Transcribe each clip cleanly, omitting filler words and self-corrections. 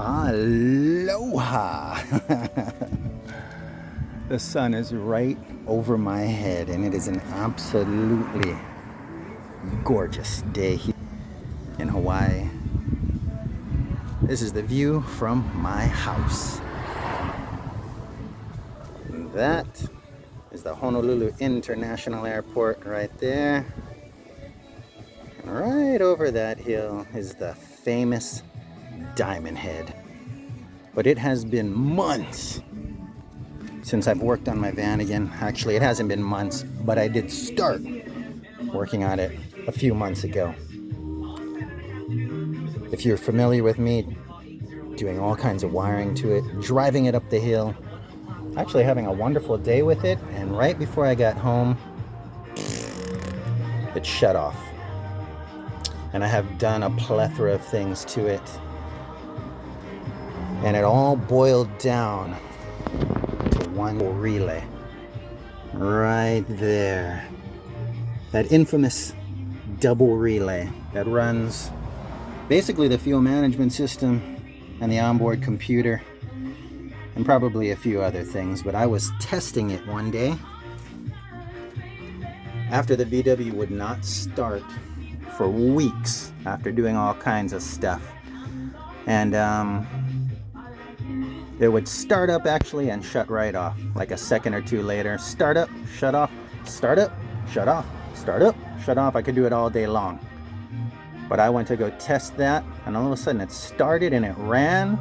Aloha! The sun is right over my head, and it is an absolutely gorgeous day here in Hawaii. This is the view from my house. And that is the Honolulu International Airport right there. And right over that hill is the famous Diamond Head. But it has been months since I've worked on my Vanagon. Actually, it hasn't been months, but I did start working on it a few months ago. If you're familiar with me, doing all kinds of wiring to it, driving it up the hill, actually having a wonderful day with it, and right before I got home, it shut off. And I have done a plethora of things to it. And it all boiled down to one relay. Right there. That infamous double relay that runs basically the fuel management system and the onboard computer and probably a few other things. But I was testing it one day after the VW would not start for weeks after doing all kinds of stuff. And it would start up actually and shut right off, like a second or two later. Start up, shut off, start up, shut off, start up, shut off. I could do it all day long. But I went to go test that, and all of a sudden it started and it ran,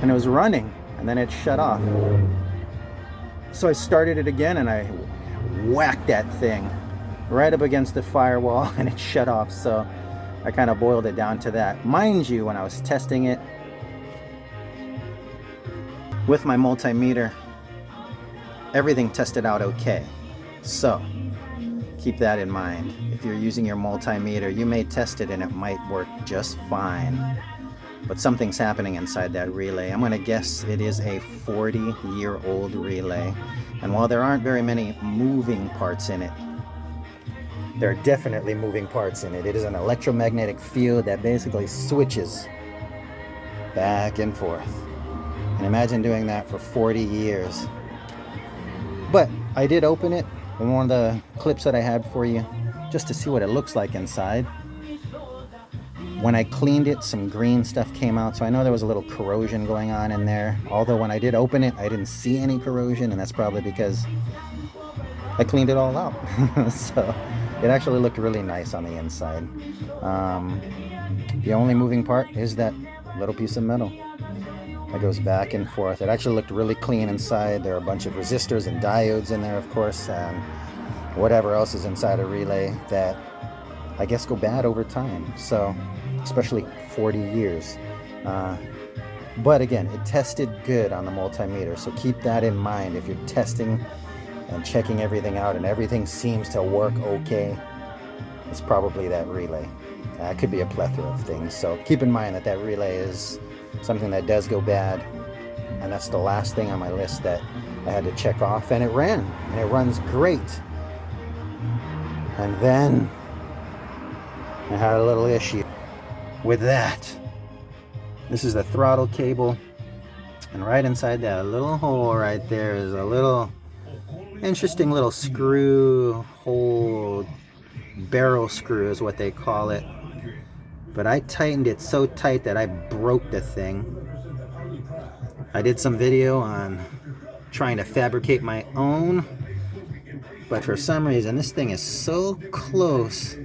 and it was running, and then it shut off. So I started it again, and I whacked that thing right up against the firewall, and it shut off. So I kind of boiled it down to that. Mind you, when I was testing it with my multimeter, everything tested out okay. So keep that in mind. If you're using your multimeter, you may test it and it might work just fine. But something's happening inside that relay. I'm going to guess it is a 40-year-old relay. And while there aren't very many moving parts in it, there are definitely moving parts in it. It is an electromagnetic field that basically switches back and forth. And imagine doing that for 40 years. But I did open it in one of the clips that I had for you, just to see what it looks like inside. When I cleaned it, some green stuff came out, so I know there was a little corrosion going on in there. Although when I did open it, I didn't see any corrosion, and that's probably because I cleaned it all out. So it actually looked really nice on the inside. The only moving part is that little piece of metal that goes back and forth. It actually looked really clean inside. There are a bunch of resistors and diodes in there, of course, and whatever else is inside a relay that I guess go bad over time. So, especially 40 years. But again, it tested good on the multimeter, so keep that in mind if you're testing and checking everything out and everything seems to work okay. It's probably that relay. It could be a plethora of things, so keep in mind that that relay is something that does go bad, and that's the last thing on my list that I had to check off. And it ran, and it runs great. And then I had a little issue with that. This is the throttle cable, and right inside that little hole right there is a little interesting little screw hole. Barrel screw is what they call it. But I tightened it so tight that I broke the thing. I did some video on trying to fabricate my own, but for some reason this thing is so close.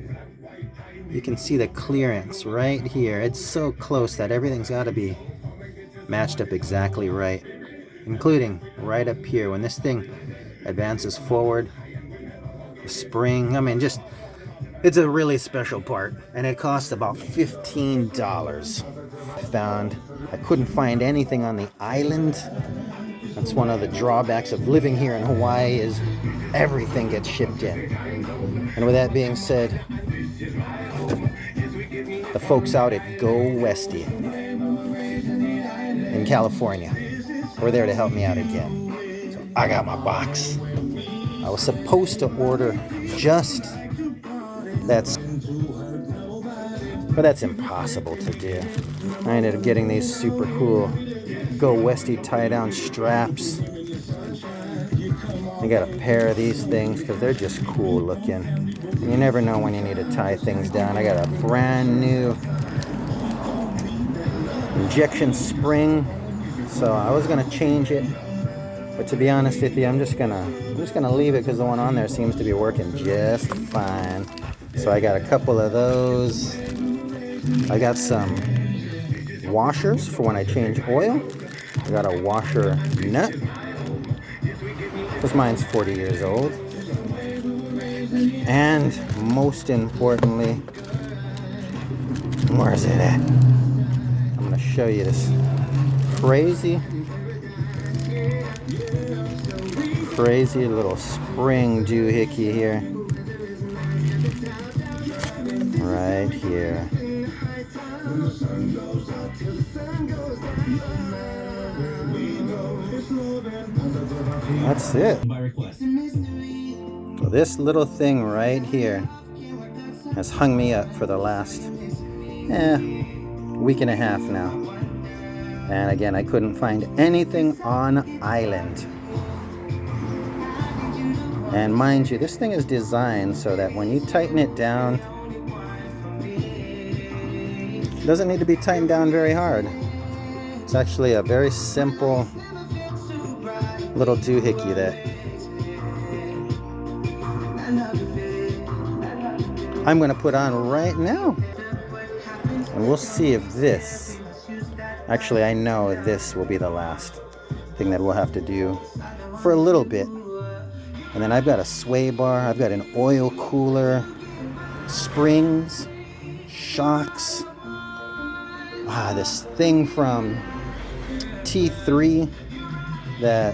You can see the clearance right here. It's so close that everything's got to be matched up exactly right, including right up here. When this thing advances forward, the spring, I mean, just, it's a really special part, and it costs about $15. I couldn't find anything on the island. That's one of the drawbacks of living here in Hawaii, is everything gets shipped in. And with that being said, the folks out at Go Westy in California were there to help me out again. So I got my box. I was supposed to order just that's But that's impossible to do. I ended up getting these super cool Go Westy tie-down straps. I got a pair of these things because they're just cool looking. You never know when you need to tie things down. I got a brand new injection spring, so I was gonna change it, but to be honest with you, I'm just gonna leave it because the one on there seems to be working just fine. So I got a couple of those. I got some washers for when I change oil. I got a washer nut because mine's 40 years old. And most importantly, where is it at? I'm going to show you this crazy little spring doohickey here. Right here. That's it. So this little thing right here has hung me up for the last week and a half now. And again, I couldn't find anything on island. And mind you, this thing is designed so that when you tighten it down, it doesn't need to be tightened down very hard. It's actually a very simple little doohickey that I'm going to put on right now. And we'll see if this, actually I know this will be the last thing that we'll have to do for a little bit. And then I've got a sway bar, I've got an oil cooler, springs, shocks, this thing from T3 that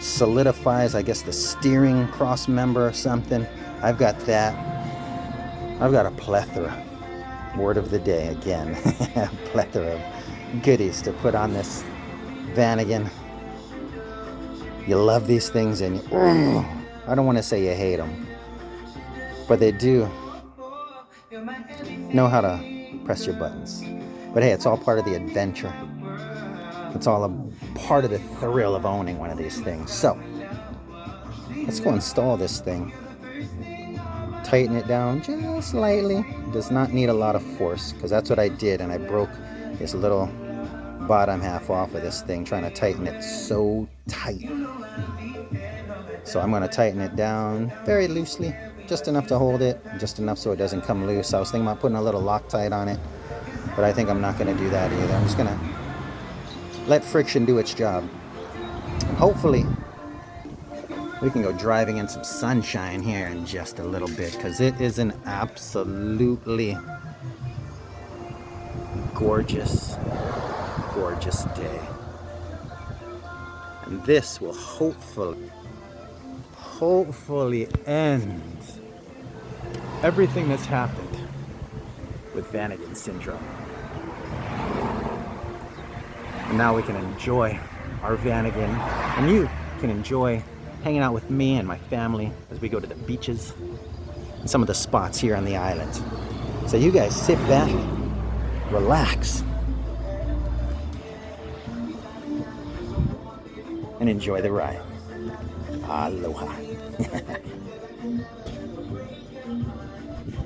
solidifies, I guess, the steering cross member or something. I've got that. I've got a plethora, word of the day again, a plethora of goodies to put on this Vanagon. You love these things and I don't want to say you hate them, but they do know how to press your buttons. But hey, it's all part of the adventure. It's all a part of the thrill of owning one of these things. So let's go install this thing. Tighten it down just slightly. Does not need a lot of force, because that's what I did, and I broke this little bottom half off of this thing trying to tighten it so tight. So I'm going to tighten it down very loosely, just enough to hold it, just enough so it doesn't come loose. I was thinking about putting a little Loctite on it, but I think I'm not going to do that either. I'm just going to let friction do its job. Hopefully we can go driving in some sunshine here in just a little bit, because it is an absolutely gorgeous day. And this will hopefully end everything that's happened with Vanagon syndrome. And now we can enjoy our Vanagon, and you can enjoy hanging out with me and my family as we go to the beaches and some of the spots here on the island. So you guys sit back, relax, and enjoy the ride. Aloha.